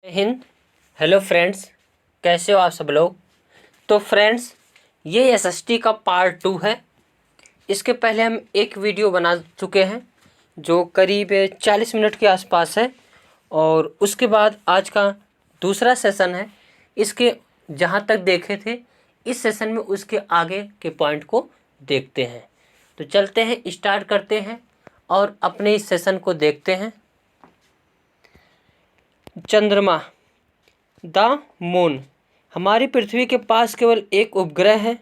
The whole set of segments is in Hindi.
हिंद। हेलो फ्रेंड्स, कैसे हो आप सब लोग। तो फ्रेंड्स, ये एसएसटी का पार्ट 2 है। इसके पहले हम एक वीडियो बना चुके हैं जो करीब 40 मिनट के आसपास है, और उसके बाद आज का दूसरा सेशन है। इसके जहाँ तक देखे थे, इस सेशन में उसके आगे के पॉइंट को देखते हैं। तो चलते हैं, स्टार्ट करते हैं और अपने इस सेशन को देखते हैं। चंद्रमा, द मून। हमारी पृथ्वी के पास केवल एक उपग्रह है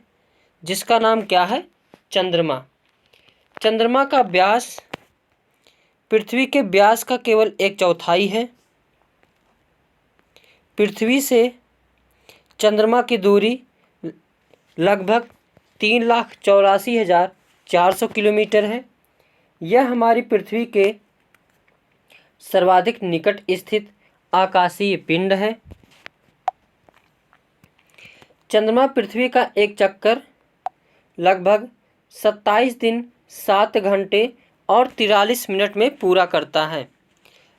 जिसका नाम क्या है? चंद्रमा। चंद्रमा का व्यास पृथ्वी के व्यास का केवल 1/4 है। पृथ्वी से चंद्रमा की दूरी लगभग 3,84,400 किलोमीटर है। यह हमारी पृथ्वी के सर्वाधिक निकट स्थित आकाशीय पिंड है। चंद्रमा पृथ्वी का एक चक्कर लगभग 27 दिन 7 घंटे और 43 मिनट में पूरा करता है।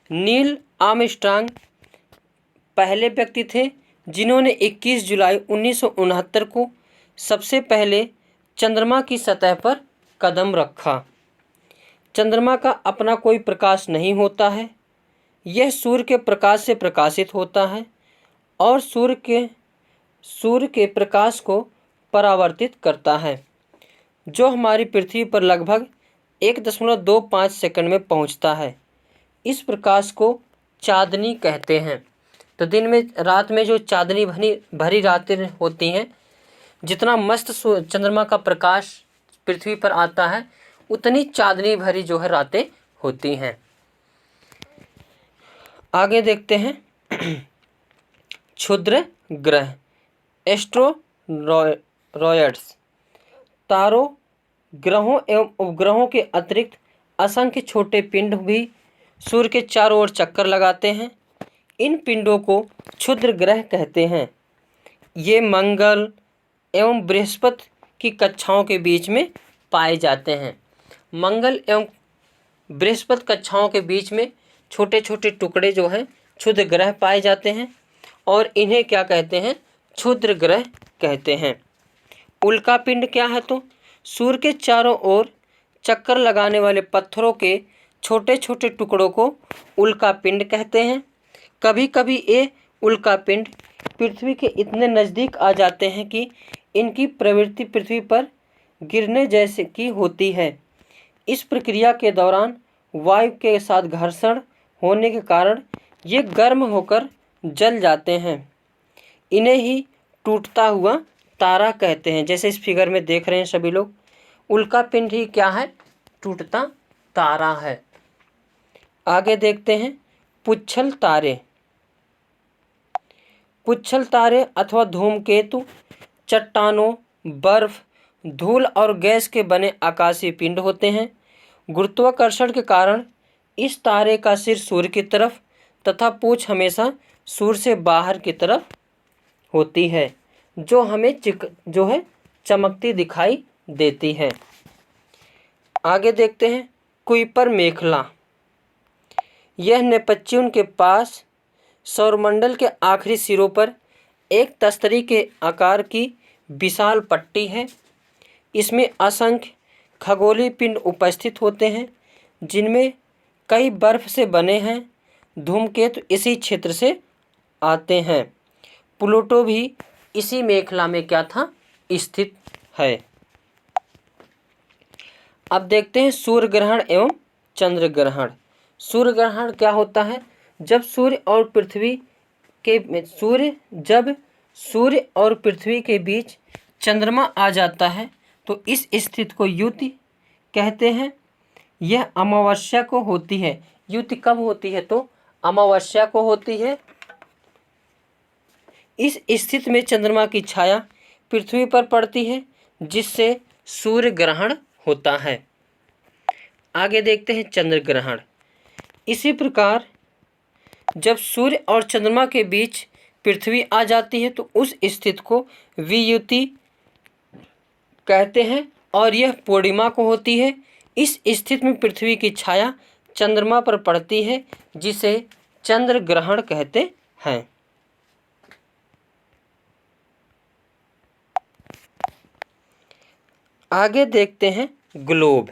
नील आर्मस्ट्रांग पहले व्यक्ति थे जिन्होंने 21 जुलाई 1969 को सबसे पहले चंद्रमा की सतह पर कदम रखा। चंद्रमा का अपना कोई प्रकाश नहीं होता है। यह सूर्य के प्रकाश से प्रकाशित होता है और सूर्य के प्रकाश को परावर्तित करता है, जो हमारी पृथ्वी पर लगभग 1.25 सेकंड में पहुंचता है। इस प्रकाश को चांदनी कहते हैं। तो दिन में, रात में जो चांदनी भरी रातें होती हैं, जितना मस्त चंद्रमा का प्रकाश पृथ्वी पर आता है, उतनी चांदनी भरी जो है रातें होती हैं। आगे देखते हैं। क्षुद्र ग्रह, एस्टेरॉयड्स। तारों, ग्रहों एवं उपग्रहों के अतिरिक्त असंख्य छोटे पिंड भी सूर्य के चारों ओर चक्कर लगाते हैं। इन पिंडों को क्षुद्र ग्रह कहते हैं। ये मंगल एवं बृहस्पति की कक्षाओं के बीच में पाए जाते हैं। मंगल एवं बृहस्पति कक्षाओं के बीच में छोटे छोटे टुकड़े जो हैं क्षुद्र ग्रह पाए जाते हैं, और इन्हें क्या कहते हैं? क्षुद्र ग्रह कहते हैं। उल्का पिंड क्या है? तो सूर्य के चारों ओर चक्कर लगाने वाले पत्थरों के छोटे छोटे टुकड़ों को उल्का पिंड कहते हैं। कभी कभी ये उल्का पिंड पृथ्वी के इतने नज़दीक आ जाते हैं कि इनकी प्रवृत्ति पृथ्वी पर गिरने जैसे की होती है। इस प्रक्रिया के दौरान वायु के साथ घर्षण होने के कारण ये गर्म होकर जल जाते हैं। इन्हें ही टूटता हुआ तारा कहते हैं। जैसे इस फिगर में देख रहे हैं सभी लोग, उल्का पिंड ही क्या है? टूटता तारा है। आगे देखते हैं। पुच्छल तारे। पुच्छल तारे अथवा धूमकेतु चट्टानों, बर्फ, धूल और गैस के बने आकाशीय पिंड होते हैं। गुरुत्वाकर्षण के कारण इस तारे का सिर सूर्य की तरफ तथा पूंछ हमेशा सूर्य से बाहर की तरफ होती है, जो हमें जो है चमकती दिखाई देती है। आगे देखते हैं। कुइपर मेखला। यह नेपच्यून के पास सौरमंडल के आखिरी सिरों पर एक तस्तरी के आकार की विशाल पट्टी है। इसमें असंख्य खगोलीय पिंड उपस्थित होते हैं, जिनमें कई बर्फ से बने हैं। धूमकेतु इसी क्षेत्र से आते हैं। प्लूटो भी इसी मेखला में क्या था? स्थित है। अब देखते हैं सूर्य ग्रहण एवं चंद्र ग्रहण। सूर्य ग्रहण क्या होता है? जब सूर्य और पृथ्वी के बीच चंद्रमा आ जाता है तो इस स्थिति को युति कहते हैं। यह अमावस्या को होती है। युति कब होती है? तो अमावस्या को होती है। इस स्थिति में चंद्रमा की छाया पृथ्वी पर पड़ती है, जिससे सूर्य ग्रहण होता है। आगे देखते हैं चंद्र ग्रहण। इसी प्रकार जब सूर्य और चंद्रमा के बीच पृथ्वी आ जाती है तो उस स्थिति को वियुति कहते हैं, और यह पूर्णिमा को होती है। इस स्थिति में पृथ्वी की छाया चंद्रमा पर पड़ती है, जिसे चंद्र ग्रहण कहते हैं। आगे देखते हैं ग्लोब।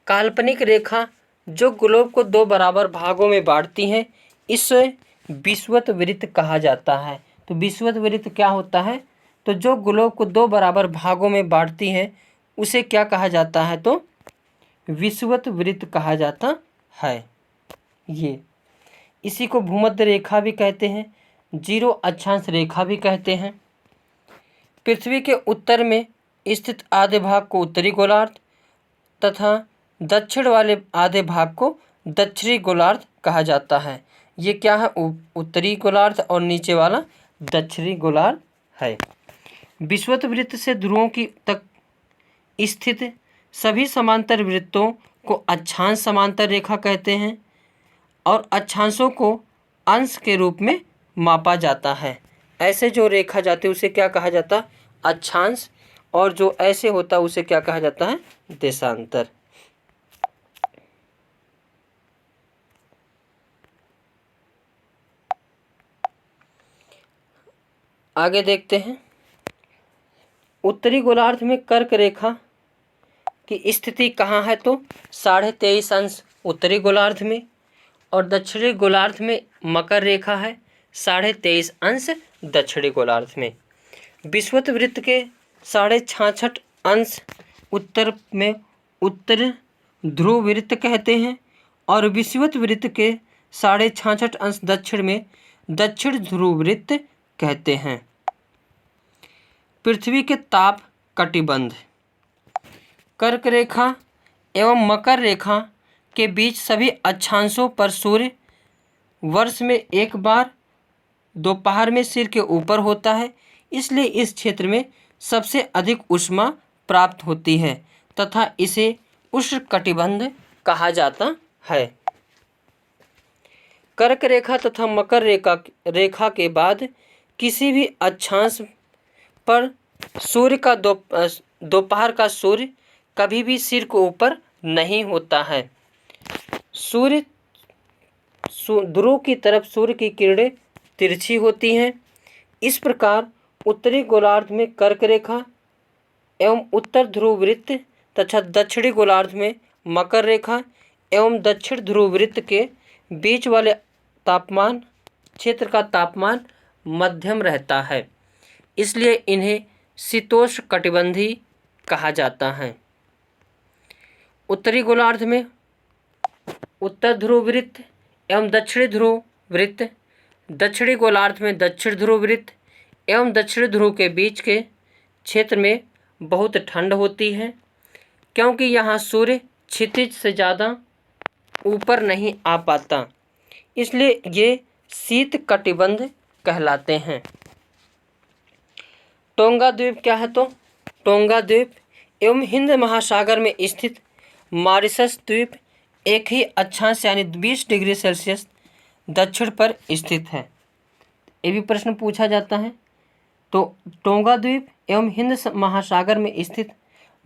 काल्पनिक रेखा जो ग्लोब को दो बराबर भागों में बांटती है इसे विषुवत वृत्त कहा जाता है। तो विषुवत वृत्त क्या होता है? तो जो ग्लोब को दो बराबर भागों में बांटती है उसे क्या कहा जाता है? तो विषुवत वृत्त कहा जाता है। ये इसी को भूमध्य रेखा भी कहते हैं, जीरो अक्षांश रेखा भी कहते हैं। पृथ्वी के उत्तर में स्थित आधे भाग को उत्तरी गोलार्ध तथा दक्षिण वाले आधे भाग को दक्षिणी गोलार्ध कहा जाता है। ये क्या है? उत्तरी गोलार्ध और नीचे वाला दक्षिणी गोलार्ध है। विषुवत वृत्त से ध्रुवों की तक स्थित सभी समांतर वृत्तों को अक्षांश समांतर रेखा कहते हैं और अक्षांशों को अंश के रूप में मापा जाता है। ऐसे जो रेखा जाती है उसे क्या कहा जाता है? अक्षांश। और जो ऐसे होता है उसे क्या कहा जाता है? देशांतर। आगे देखते हैं उत्तरी गोलार्ध में कर्क रेखा की स्थिति कहाँ है? तो 23.5 अंश उत्तरी गोलार्ध में और दक्षिणी गोलार्ध में मकर रेखा है 23.5 अंश दक्षिणी गोलार्ध में। विषुवत वृत्त के 66.5 अंश उत्तर में उत्तर ध्रुव वृत्त कहते हैं और विषुवत वृत्त के 66.5 अंश दक्षिण में दक्षिण ध्रुव वृत्त कहते हैं। पृथ्वी के ताप कटिबंध। कर्क रेखा एवं मकर रेखा के बीच सभी अक्षांशों पर सूर्य वर्ष में एक बार दोपहर में सिर के ऊपर होता है, इसलिए इस क्षेत्र में सबसे अधिक ऊष्मा प्राप्त होती है तथा इसे उष्णकटिबंध कहा जाता है। कर्क रेखा तथा मकर रेखा के बाद किसी भी अक्षांश पर सूर्य का दोपहर का सूर्य कभी भी सिर के ऊपर नहीं होता है। सूर्य ध्रुव की तरफ सूर्य की किरणें तिरछी होती हैं। इस प्रकार उत्तरी गोलार्ध में कर्क रेखा एवं उत्तर ध्रुव वृत्त तथा दक्षिणी गोलार्ध में मकर रेखा एवं दक्षिण ध्रुव वृत्त के बीच वाले तापमान क्षेत्र का तापमान मध्यम रहता है, इसलिए इन्हें शीतोष्ण कटिबंधी कहा जाता है। उत्तरी गोलार्ध में उत्तर ध्रुव वृत्त एवं दक्षिणी ध्रुव वृत्त, दक्षिणी गोलार्ध में दक्षिण ध्रुव वृत्त एवं दक्षिण ध्रुव के बीच के क्षेत्र में बहुत ठंड होती है, क्योंकि यहाँ सूर्य क्षितिज से ज़्यादा ऊपर नहीं आ पाता, इसलिए ये शीत कटिबंध कहलाते हैं। टोंगा द्वीप क्या है? तो टोंगा द्वीप एवं हिंद महासागर में स्थित मॉरिशस द्वीप एक ही अक्षांश यानी 20 डिग्री सेल्सियस दक्षिण पर स्थित है। ये भी प्रश्न पूछा जाता है। तो टोंगा द्वीप एवं हिंद महासागर में स्थित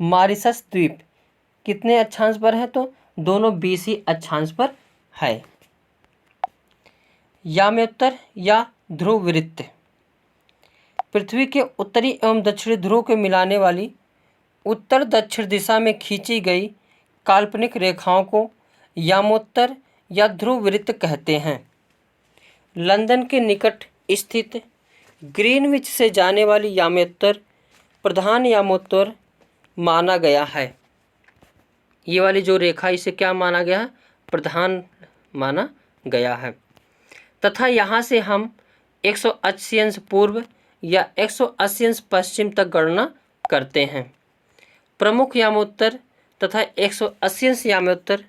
मॉरिशस द्वीप कितने अक्षांश पर है? तो दोनों 20 ही अक्षांश पर है। याम्योत्तर या ध्रुव वृत्त पृथ्वी के उत्तरी एवं दक्षिणी ध्रुव के मिलाने वाली उत्तर दक्षिण दिशा में खींची गई काल्पनिक रेखाओं को यामोत्तर या ध्रुव वृत्त कहते हैं। लंदन के निकट स्थित ग्रीनविच से जाने वाली यामोत्तर प्रधान यामोत्तर माना गया है। ये वाली जो रेखा इसे क्या माना गया है? प्रधान माना गया है तथा यहाँ से हम 180 अंश पूर्व या 180 अंश पश्चिम तक गणना करते हैं। प्रमुख यामोत्तर तथा 180 अंश यामोत्तर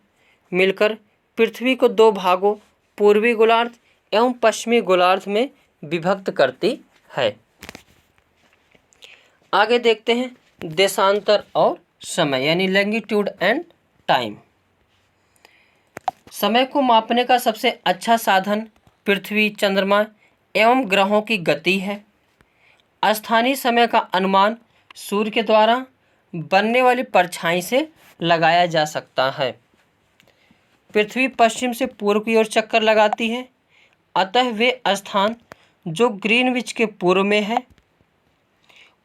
मिलकर पृथ्वी को दो भागों पूर्वी गोलार्ध एवं पश्चिमी गोलार्ध में विभक्त करती है। आगे देखते हैं देशांतर और समय यानी लैंगिट्यूड एंड टाइम। समय को मापने का सबसे अच्छा साधन पृथ्वी, चंद्रमा एवं ग्रहों की गति है। स्थानीय समय का अनुमान सूर्य के द्वारा बनने वाली परछाई से लगाया जा सकता है। पृथ्वी पश्चिम से पूर्व की ओर चक्कर लगाती है। अतः वे स्थान जो ग्रीनविच के पूर्व में है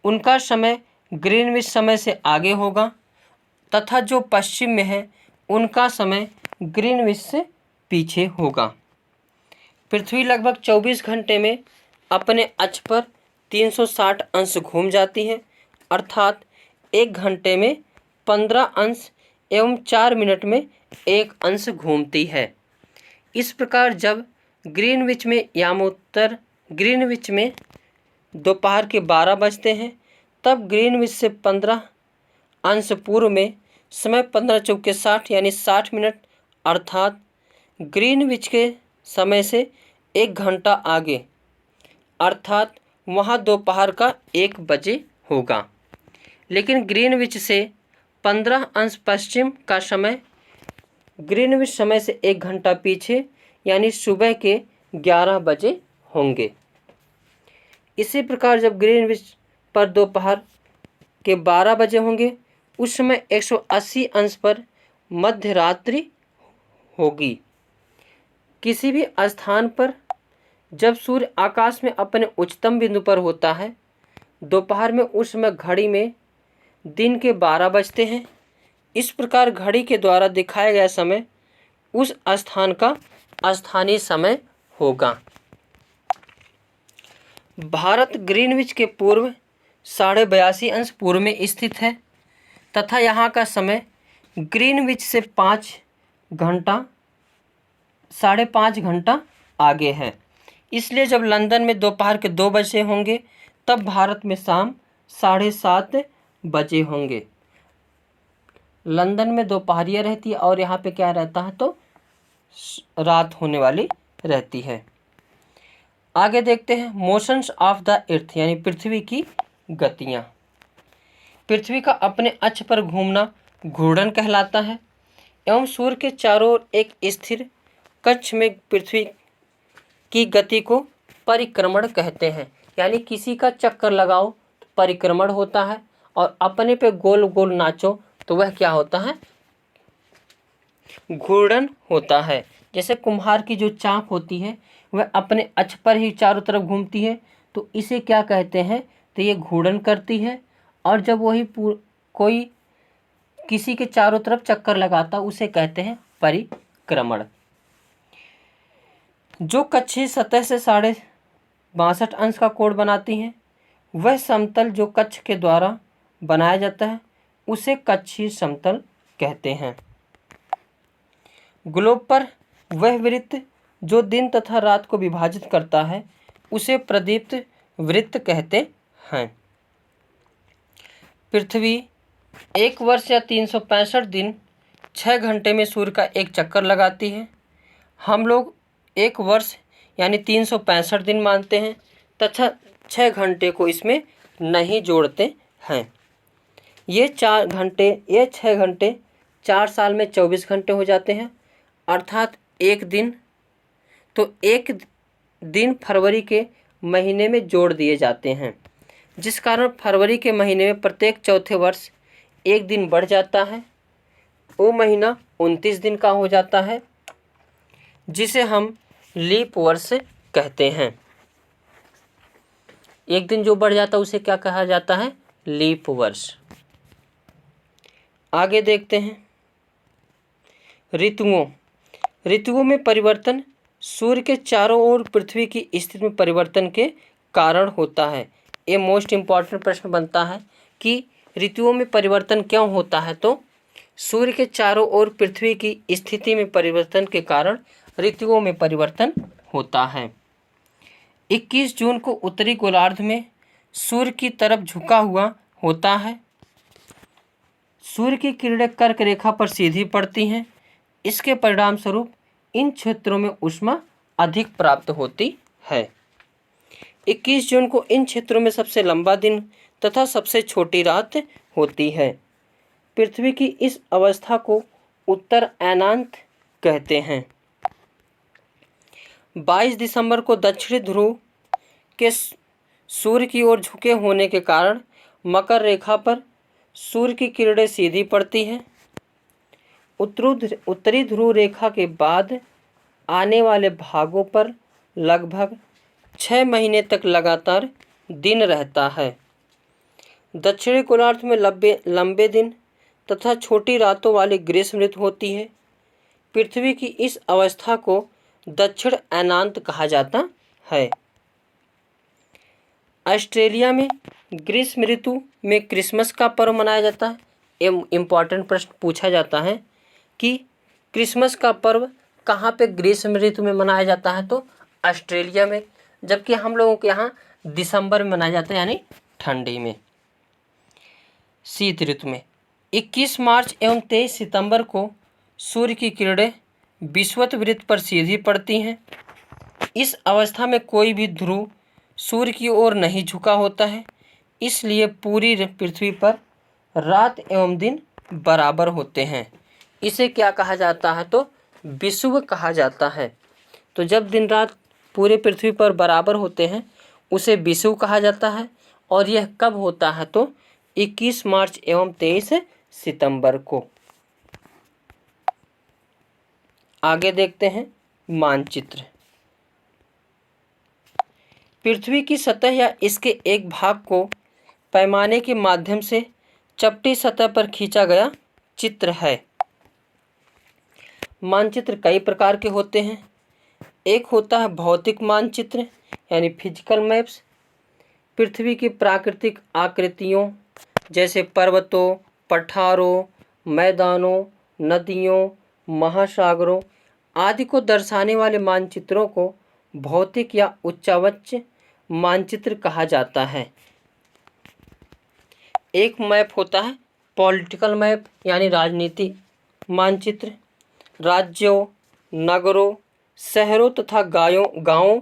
उनका समय ग्रीनविच समय से आगे होगा, तथा जो पश्चिम में है उनका समय ग्रीनविच से पीछे होगा। पृथ्वी लगभग 24 घंटे में अपने अक्ष पर 360 अंश घूम जाती है, अर्थात 1 घंटे में 15 अंश एवं 4 मिनट में 1 अंश घूमती है। इस प्रकार जब ग्रीनविच में यामोत्तर ग्रीनविच में दोपहर के 12 बजते हैं, तब ग्रीनविच से 15 अंश पूर्व में समय 15 चौके 60 यानी 60 मिनट, अर्थात ग्रीनविच के समय से 1 घंटा आगे, अर्थात वहाँ दोपहर का 1 बजे होगा। लेकिन ग्रीनविच से 15 अंश पश्चिम का समय ग्रीनविच समय से 1 घंटा पीछे यानी सुबह के 11 बजे होंगे। इसी प्रकार जब ग्रीनविच पर दोपहर के 12 बजे होंगे, उस समय 180 अंश पर मध्य रात्रि होगी। किसी भी स्थान पर जब सूर्य आकाश में अपने उच्चतम बिंदु पर होता है दोपहर में, उस समय घड़ी में दिन के 12 बजते हैं। इस प्रकार घड़ी के द्वारा दिखाया गया समय उस स्थान का स्थानीय समय होगा। भारत ग्रीनविच के पूर्व 82.5 अंश पूर्व में स्थित है तथा यहाँ का समय ग्रीनविच से 5.5 घंटा आगे है। इसलिए जब लंदन में दोपहर के 2 बजे होंगे तब भारत में शाम 7:30 बजे होंगे। लंदन में दोपहरिया रहती है और यहाँ पे क्या रहता है तो रात होने वाली रहती है। आगे देखते हैं मोशंस ऑफ द अर्थ यानी पृथ्वी की गतियाँ। पृथ्वी का अपने अक्ष पर घूमना घूर्णन कहलाता है एवं सूर्य के चारों ओर एक स्थिर कक्ष में पृथ्वी की गति को परिक्रमण कहते हैं। यानी किसी का चक्कर लगाओ तो परिक्रमण होता है और अपने पे गोल गोल नाचो तो वह क्या होता है, घूर्णन होता है। जैसे कुम्हार की जो चाक होती है वह अपने अक्ष पर ही चारों तरफ घूमती है तो इसे क्या कहते हैं, तो ये घूर्णन करती है। और जब वही कोई किसी के चारों तरफ चक्कर लगाता उसे कहते हैं परिक्रमण। जो कक्षीय सतह से 62.5 अंश का कोण बनाती हैं वह समतल जो कक्ष के द्वारा बनाया जाता है उसे कक्षीय समतल कहते हैं। ग्लोब पर वह वृत्त जो दिन तथा रात को विभाजित करता है उसे प्रदीप्त वृत्त कहते हैं। पृथ्वी 1 वर्ष या 365 दिन 6 घंटे में सूर्य का एक चक्कर लगाती है। हम लोग 1 वर्ष यानी 365 दिन मानते हैं तथा 6 घंटे को इसमें नहीं जोड़ते हैं। ये 6 घंटे 4 साल में 24 घंटे हो जाते हैं, अर्थात एक दिन, तो एक दिन फरवरी के महीने में जोड़ दिए जाते हैं, जिस कारण फरवरी के महीने में प्रत्येक चौथे वर्ष एक दिन बढ़ जाता है। वो महीना 29 दिन का हो जाता है जिसे हम लीप वर्ष कहते हैं। एक दिन जो बढ़ जाता है उसे क्या कहा जाता है, लीप वर्ष। आगे देखते हैं ऋतुओं में परिवर्तन सूर्य के चारों ओर पृथ्वी की स्थिति में परिवर्तन के कारण होता है। ये मोस्ट इम्पॉर्टेंट प्रश्न बनता है कि ऋतुओं में परिवर्तन क्यों होता है, तो सूर्य के चारों ओर पृथ्वी की स्थिति में परिवर्तन के कारण ऋतुओं में परिवर्तन होता है। 21 जून को उत्तरी गोलार्ध में सूर्य की तरफ झुका हुआ होता है। सूर्य की किरणें कर्क रेखा पर सीधी पड़ती हैं। इसके परिणाम स्वरूप इन क्षेत्रों में ऊष्मा अधिक प्राप्त होती है। 21 जून को इन क्षेत्रों में सबसे लंबा दिन तथा सबसे छोटी रात होती है। पृथ्वी की इस अवस्था को उत्तर अयनांत कहते हैं। 22 दिसंबर को दक्षिणी ध्रुव के सूर्य की ओर झुके होने के कारण मकर रेखा पर सूर्य की किरणें सीधी पड़ती हैं। उत्तरी ध्रुव रेखा के बाद आने वाले भागों पर लगभग 6 महीने तक लगातार दिन रहता है। दक्षिणी गोलार्ध में लंबे दिन तथा छोटी रातों वाली ग्रीष्म ऋतु होती है। पृथ्वी की इस अवस्था को दक्षिण अक्षांश कहा जाता है। ऑस्ट्रेलिया में ग्रीष्म ऋतु में क्रिसमस का पर्व मनाया जाता है। इम्पॉर्टेंट प्रश्न पूछा जाता है कि क्रिसमस का पर्व कहाँ पे ग्रीष्म ऋतु में मनाया जाता है, तो ऑस्ट्रेलिया में, जबकि हम लोगों के यहाँ दिसंबर में मनाया जाता है, यानी ठंडी में, शीत ऋतु में। 21 मार्च एवं 23 सितंबर को सूर्य की किरणें विषुवत वृत्त पर सीधी पड़ती हैं। इस अवस्था में कोई भी ध्रुव सूर्य की ओर नहीं झुका होता है, इसलिए पूरी पृथ्वी पर रात एवं दिन बराबर होते हैं। इसे क्या कहा जाता है, तो विषुव कहा जाता है। तो जब दिन रात पूरे पृथ्वी पर बराबर होते हैं उसे विषुव कहा जाता है। और यह कब होता है, तो 21 मार्च एवं 23 सितंबर को। आगे देखते हैं मानचित्र। पृथ्वी की सतह या इसके एक भाग को पैमाने के माध्यम से चपटी सतह पर खींचा गया चित्र है। मानचित्र कई प्रकार के होते हैं। एक होता है भौतिक मानचित्र यानी फिजिकल मैप्स। पृथ्वी की प्राकृतिक आकृतियों जैसे पर्वतों, पठारों, मैदानों, नदियों, महासागरों आदि को दर्शाने वाले मानचित्रों को भौतिक या उच्चावच मानचित्र कहा जाता है। एक मैप होता है पॉलिटिकल मैप यानी राजनीति मानचित्र। राज्यों, नगरों, शहरों तथा गांवों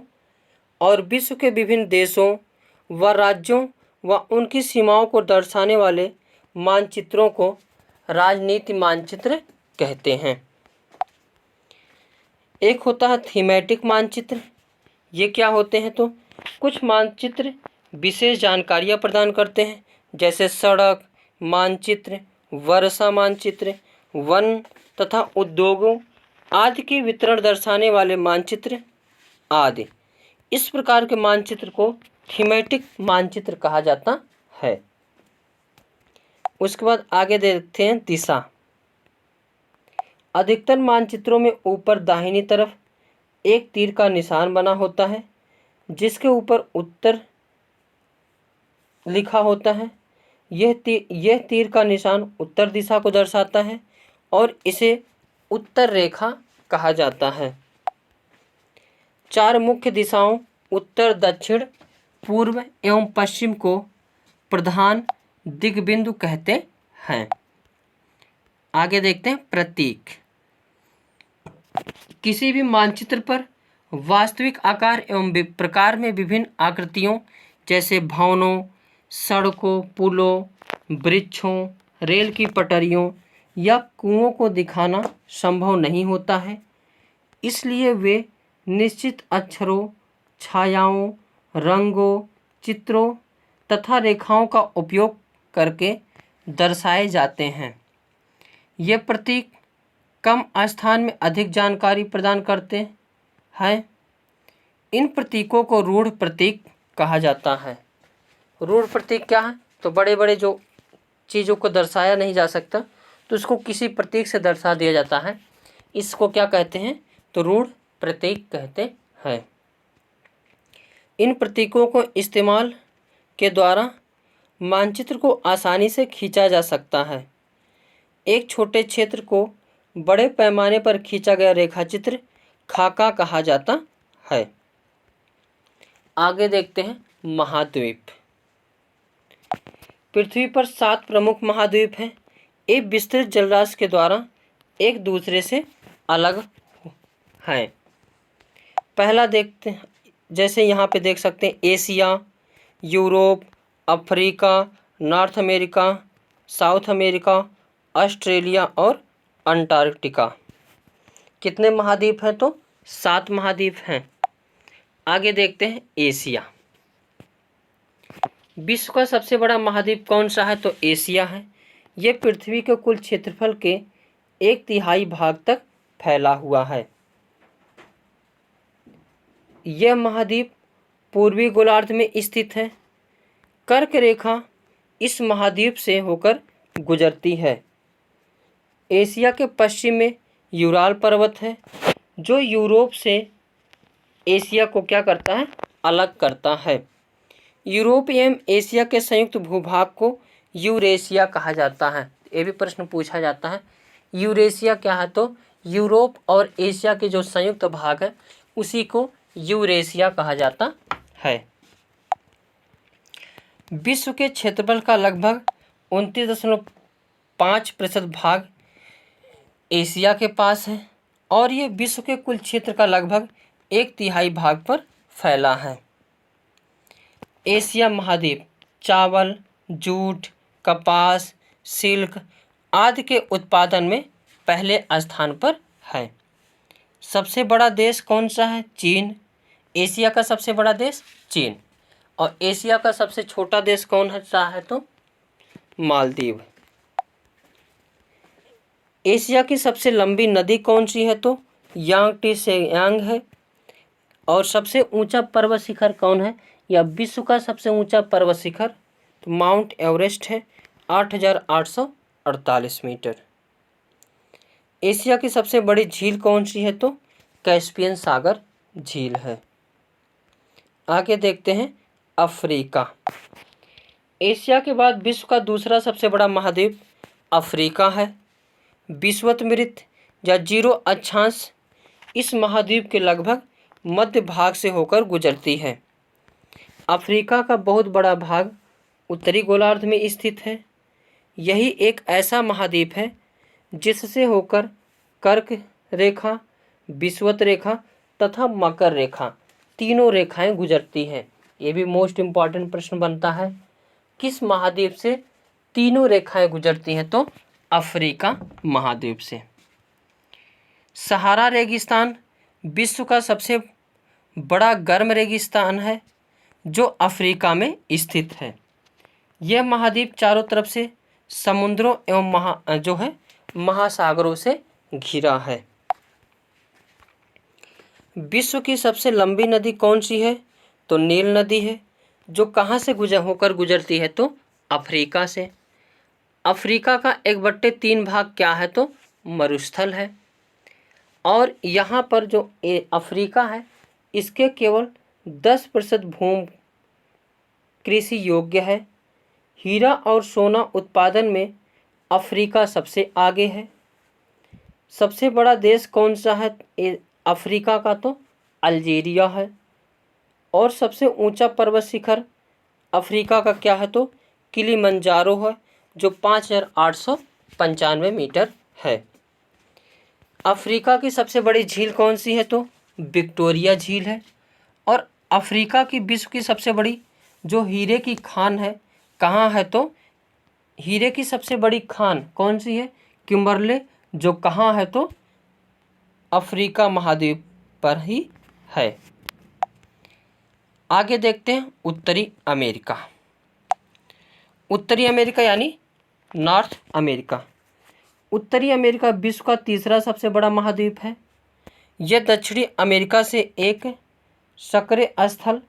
और विश्व के विभिन्न देशों व राज्यों व उनकी सीमाओं को दर्शाने वाले मानचित्रों को राजनीति मानचित्र कहते हैं। एक होता है थीमेटिक मानचित्र। ये क्या होते हैं, तो कुछ मानचित्र विशेष जानकारियाँ प्रदान करते हैं, जैसे सड़क मानचित्र, वर्षा मानचित्र, वन तथा उद्योगों आदि के वितरण दर्शाने वाले मानचित्र आदि। इस प्रकार के मानचित्र को थीमेटिक मानचित्र कहा जाता है। उसके बाद आगे देखते हैं दिशा। अधिकतर मानचित्रों में ऊपर दाहिनी तरफ एक तीर का निशान बना होता है, जिसके ऊपर उत्तर लिखा होता है। यह तीर का निशान उत्तर दिशा को दर्शाता है और इसे उत्तर रेखा कहा जाता है। 4 मुख्य दिशाओं उत्तर, दक्षिण, पूर्व एवं पश्चिम को प्रधान दिग्बिंदु कहते हैं। आगे देखते हैं प्रतीक। किसी भी मानचित्र पर वास्तविक आकार एवं प्रकार में विभिन्न आकृतियों जैसे भवनों, सड़कों, पुलों, वृक्षों, रेल की पटरियों या कुओं को दिखाना संभव नहीं होता है, इसलिए वे निश्चित अक्षरों, छायाओं, रंगों, चित्रों तथा रेखाओं का उपयोग करके दर्शाए जाते हैं। ये प्रतीक कम स्थान में अधिक जानकारी प्रदान करते हैं। इन प्रतीकों को रूढ़ प्रतीक कहा जाता है। रूढ़ प्रतीक क्या है, तो बड़े बड़े जो चीज़ों को दर्शाया नहीं जा सकता तो उसको किसी प्रतीक से दर्शा दिया जाता है, इसको क्या कहते हैं, तो रूढ़ प्रतीक कहते हैं। इन प्रतीकों को इस्तेमाल के द्वारा मानचित्र को आसानी से खींचा जा सकता है। एक छोटे क्षेत्र को बड़े पैमाने पर खींचा गया रेखाचित्र खाका कहा जाता है। आगे देखते हैं महाद्वीप। पृथ्वी पर 7 प्रमुख महाद्वीप हैं। ये विस्तृत जलराशि के द्वारा एक दूसरे से अलग हैं। पहला देखते हैं, जैसे यहाँ पे देख सकते हैं Asia, Europe, Africa, north America, south America, Australia और अंटार्कटिका। कितने महाद्वीप हैं, तो 7 महाद्वीप हैं। आगे देखते हैं एशिया। विश्व का सबसे बड़ा महाद्वीप कौन सा है, तो एशिया है। यह पृथ्वी के कुल क्षेत्रफल के 1/3 भाग तक फैला हुआ है। यह महाद्वीप पूर्वी गोलार्ध में स्थित है। कर्क रेखा इस महाद्वीप से होकर गुजरती है। एशिया के पश्चिम में यूराल पर्वत है, जो यूरोप से एशिया को क्या करता है, अलग करता है। यूरोप एवं एशिया के संयुक्त भूभाग को यूरेशिया कहा जाता है। ये भी प्रश्न पूछा जाता है, यूरेशिया क्या है, तो यूरोप और एशिया के जो संयुक्त भाग है उसी को यूरेशिया कहा जाता है। विश्व के क्षेत्रफल का लगभग 29.5% भाग एशिया के पास है और ये विश्व के कुल क्षेत्र का लगभग 1/3 भाग पर फैला है। एशिया महाद्वीप चावल, जूट, कपास, सिल्क आदि के उत्पादन में पहले स्थान पर है। सबसे बड़ा देश कौन सा है, चीन। एशिया का सबसे बड़ा देश चीन। और एशिया का सबसे छोटा देश कौन सा है, तो मालदीव। एशिया की सबसे लंबी नदी कौन सी है, तो यांग है। और सबसे ऊंचा पर्वत शिखर कौन है, या विश्व का सबसे ऊंचा पर्वत शिखर तो माउंट एवरेस्ट है, 8,848 मीटर। एशिया की सबसे बड़ी झील कौन सी है, तो कैस्पियन सागर झील है। आगे देखते हैं अफ्रीका। एशिया के बाद विश्व का दूसरा सबसे बड़ा महाद्वीप अफ्रीका है। विषुवत या 0 अक्षांश इस महाद्वीप के लगभग मध्य भाग से होकर गुजरती है। अफ्रीका का बहुत बड़ा भाग उत्तरी गोलार्ध में स्थित है। यही एक ऐसा महाद्वीप है जिससे होकर कर्क रेखा, विषुवत रेखा तथा मकर रेखा तीनों रेखाएं गुजरती हैं। ये भी मोस्ट इम्पॉर्टेंट प्रश्न बनता है, किस महाद्वीप से तीनों रेखाएं गुजरती हैं, तो अफ्रीका महाद्वीप से। सहारा रेगिस्तान विश्व का सबसे बड़ा गर्म रेगिस्तान है जो अफ्रीका में स्थित है। यह महाद्वीप चारों तरफ से समुद्रों एवं महासागरों से घिरा है। विश्व की सबसे लंबी नदी कौन सी है, तो नील नदी है, जो कहाँ से होकर गुजरती है, तो अफ्रीका से। अफ्रीका का 1/3 भाग क्या है, तो मरुस्थल है। और यहाँ पर जो अफ्रीका है इसके केवल 10% भूमि कृषि योग्य है। हीरा और सोना उत्पादन में अफ्रीका सबसे आगे है। सबसे बड़ा देश कौन सा है अफ्रीका का, तो अल्जीरिया है। और सबसे ऊंचा पर्वत शिखर अफ्रीका का क्या है, तो किलिमंजारो है, जो 5,895 मीटर है। अफ्रीका की सबसे बड़ी झील कौन सी है, तो विक्टोरिया झील है। और अफ्रीका की विश्व की सबसे बड़ी जो हीरे की खान है कहाँ है, तो हीरे की सबसे बड़ी खान कौन सी है, किम्बरले, जो कहाँ है, तो अफ्रीका महाद्वीप पर ही है। आगे देखते हैं उत्तरी अमेरिका। उत्तरी अमेरिका यानी नॉर्थ अमेरिका। उत्तरी अमेरिका विश्व का तीसरा सबसे बड़ा महाद्वीप है। यह दक्षिणी अमेरिका से एक सक्रिय स्थल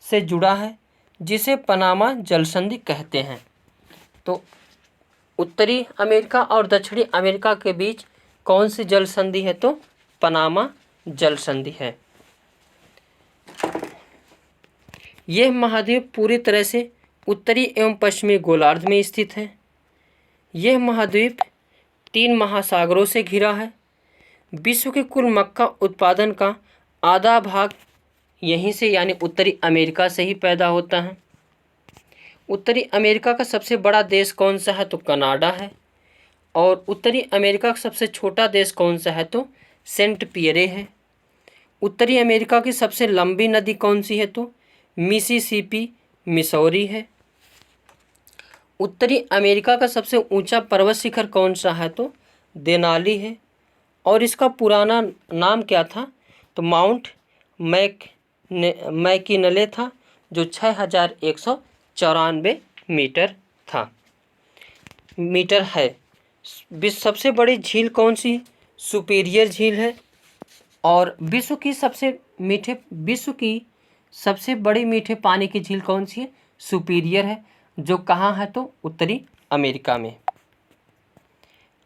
से जुड़ा है जिसे पनामा जलसंधि कहते हैं। तो उत्तरी अमेरिका और दक्षिणी अमेरिका के बीच कौन सी जलसंधि है, तो पनामा जलसंधि है। यह महाद्वीप पूरी तरह से उत्तरी एवं पश्चिमी गोलार्ध में स्थित है। यह महाद्वीप 3 महासागरों से घिरा है। विश्व के कुल मक्का उत्पादन का आधा भाग यहीं से यानी उत्तरी अमेरिका से ही पैदा होता है। उत्तरी अमेरिका का सबसे बड़ा देश कौन सा है, तो कनाडा है। और उत्तरी अमेरिका का सबसे छोटा देश कौन सा है, तो सेंट पियरे है। उत्तरी अमेरिका की सबसे लंबी नदी कौन सी है, तो मिसिसिपी मिसौरी है। उत्तरी अमेरिका का सबसे ऊंचा पर्वत शिखर कौन सा है, तो देनाली है। और इसका पुराना नाम क्या था, तो माउंट मैकिनले था, जो 6,194 मीटर है। सबसे बड़ी झील कौन सी, सुपीरियर झील है। और विश्व की सबसे मीठे विश्व की सबसे बड़ी मीठे पानी की झील कौन सी है? सुपीरियर है, जो कहाँ है? तो उत्तरी अमेरिका में।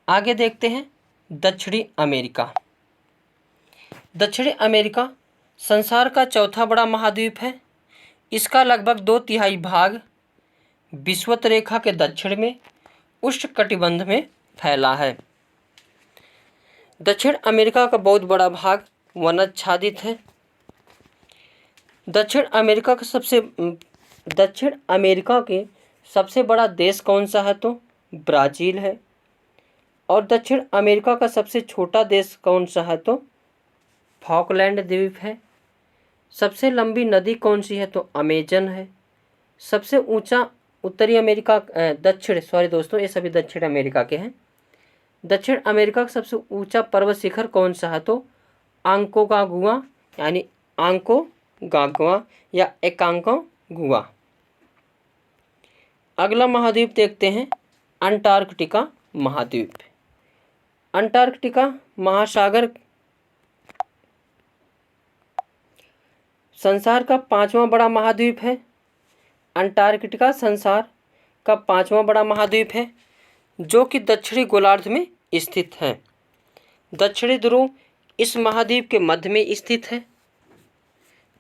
आगे देखते हैं दक्षिणी अमेरिका। दक्षिणी अमेरिका संसार का चौथा बड़ा महाद्वीप है। इसका लगभग 2/3 भाग विषुवत रेखा के दक्षिण में उष्णकटिबंध में फैला है। दक्षिण अमेरिका का बहुत बड़ा भाग वनाच्छादित है। दक्षिण अमेरिका के सबसे बड़ा देश कौन सा है? तो ब्राज़ील है। और दक्षिण अमेरिका का सबसे छोटा देश कौन सा है? तो फॉकलैंड द्वीप है। सबसे लंबी नदी कौन सी है? तो अमेजन है। सबसे ऊंचा उत्तरी अमेरिका दोस्तों ये सभी दक्षिण अमेरिका के हैं। दक्षिण अमेरिका का सबसे ऊंचा पर्वत शिखर कौन सा है? तो आंकोगागुआ यानी आंकोगागुआ या एकांकोगुआ। अगला महाद्वीप देखते हैं अंटार्कटिका महाद्वीप। अंटार्कटिका महासागर संसार का 5वां बड़ा महाद्वीप है। अंटार्कटिका संसार का 5वां बड़ा महाद्वीप है, जो कि दक्षिणी गोलार्ध में स्थित है। दक्षिणी ध्रुव इस महाद्वीप के मध्य में स्थित है।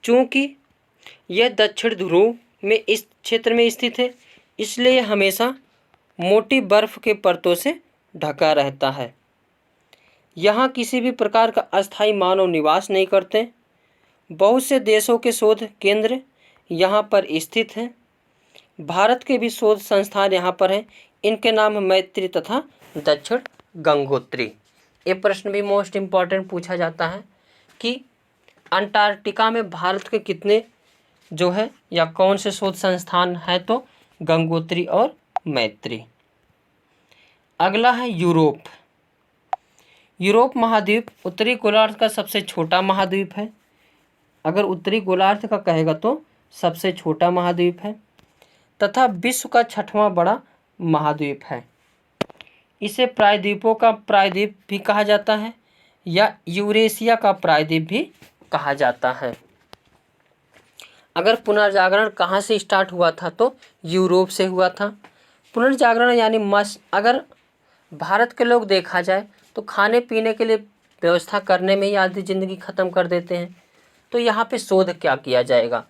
चूँकि यह दक्षिण ध्रुव में इस क्षेत्र में स्थित है, इसलिए यह हमेशा मोटी बर्फ के परतों से ढका रहता है। यहाँ किसी भी प्रकार का अस्थायी मानव निवास नहीं करते। बहुत से देशों के शोध केंद्र यहाँ पर स्थित हैं। भारत के भी शोध संस्थान यहाँ पर हैं। इनके नाम मैत्री तथा दक्षिण गंगोत्री। ये प्रश्न भी मोस्ट इम्पॉर्टेंट पूछा जाता है कि अंटार्कटिका में भारत के कितने जो है या कौन से शोध संस्थान है? तो गंगोत्री और मैत्री। अगला है यूरोप। यूरोप महाद्वीप उत्तरी गोलार्ध का सबसे छोटा महाद्वीप है। अगर उत्तरी गोलार्ध का कहेगा तो सबसे छोटा महाद्वीप है तथा विश्व का 6वां बड़ा महाद्वीप है। इसे प्रायद्वीपों का प्रायद्वीप भी कहा जाता है या यूरेशिया का प्रायद्वीप भी कहा जाता है। अगर पुनर्जागरण कहाँ से स्टार्ट हुआ था? तो यूरोप से हुआ था। पुनर्जागरण यानी अगर भारत के लोग देखा जाए तो खाने पीने के लिए व्यवस्था करने में ही आधी ज़िंदगी ख़त्म कर देते हैं। तो यहाँ पे शोध क्या किया जाएगा?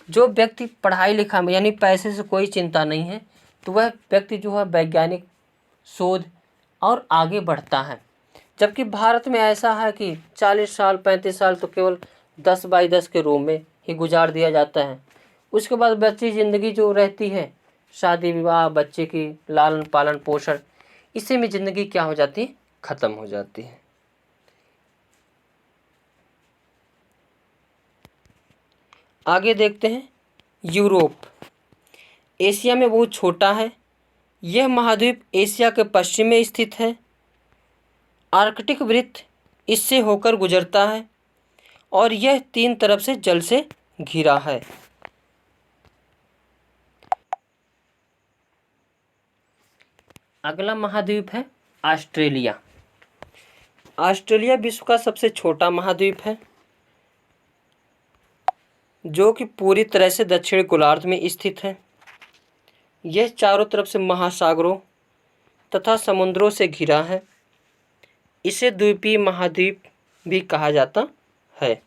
जो व्यक्ति पढ़ाई लिखा में यानी पैसे से कोई चिंता नहीं है, तो वह व्यक्ति जो है वैज्ञानिक शोध और आगे बढ़ता है। जबकि भारत में ऐसा है कि 40 साल 35 साल तो केवल 10/10 के रूम में ही गुजार दिया जाता है। उसके बाद बच्ची ज़िंदगी जो रहती है, शादी विवाह, बच्चे की लालन पालन पोषण, इसी में ज़िंदगी क्या हो जाती है? ख़त्म हो जाती है। आगे देखते हैं यूरोप। एशिया में बहुत छोटा है। यह महाद्वीप एशिया के पश्चिम में स्थित है। आर्कटिक वृत्त इससे होकर गुजरता है और यह 3 तरफ से जल से घिरा है। अगला महाद्वीप है ऑस्ट्रेलिया। ऑस्ट्रेलिया विश्व का सबसे छोटा महाद्वीप है, जो कि पूरी तरह से दक्षिण गोलार्ध में स्थित है। यह चारों तरफ से महासागरों तथा समुद्रों से घिरा है। इसे द्वीपीय महाद्वीप भी कहा जाता है।